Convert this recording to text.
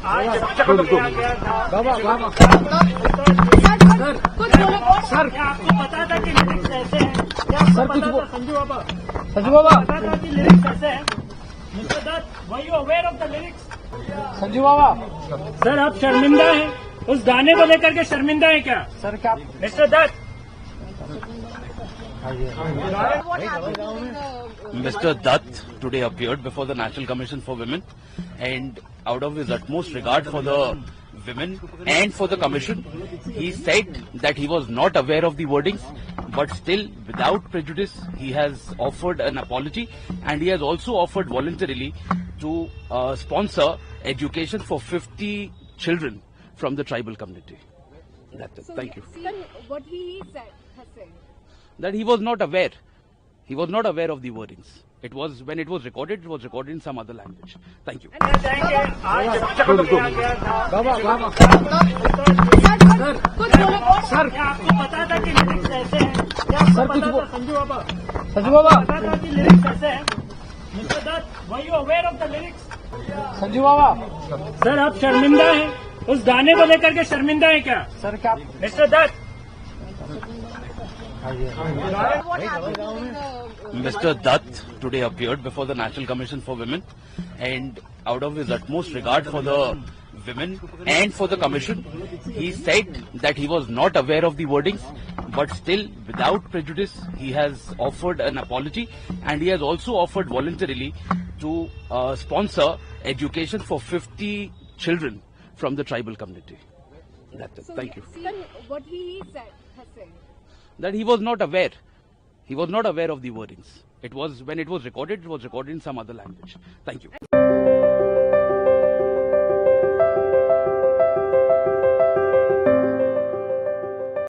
आज चर्चा में गया था। सर क्या आपको पता था कि लिरिक्स ऐसे हैं? क्या आपको पता था संजू बाबा पता था कि लिरिक्स ऐसे हैं? Mister Dutt, were you aware of the lyrics? Sanju Baba sir आप शर्मिंदा हैं? उस गाने को लेकर के शर्मिंदा है क्या सर क्या mister Dutt? Mr. Dutt today appeared before the National Commission for Women, and out of his utmost regard for the women and for the commission, he said that he was not aware of the wordings, but still, without prejudice, he has offered an apology, and he has also offered voluntarily to sponsor education for 50 children from the tribal community. That's it. Thank you. Sir, what he has said. That he was not aware. He was not aware of the wordings. It was when it was recorded in some other language. Thank you. जाएंगे आज चर्चा में गया था। Sir क्या आपको पता था कि लिरिक्स ऐसे हैं? क्या आपको पता था संजू बाबा पता था कि लिरिक्स ऐसे हैं? Mister Dutt, were you aware of the lyrics? Sanju Baba sir आप शर्मिंदा हैं? उस गाने को लेकर के शर्मिंदा है क्या सर क्या mister Dutt? Mr. Dutt today appeared before the National Commission for Women, and out of his utmost regard for the women and for the commission, he said that he was not aware of the wordings, but still, without prejudice, he has offered an apology, and he has also offered voluntarily to sponsor education for 50 children from the tribal community. That's it. Thank you. Sir, what he has said. That he was not aware. He was not aware of the wordings. It was when it was recorded in some other language. Thank you.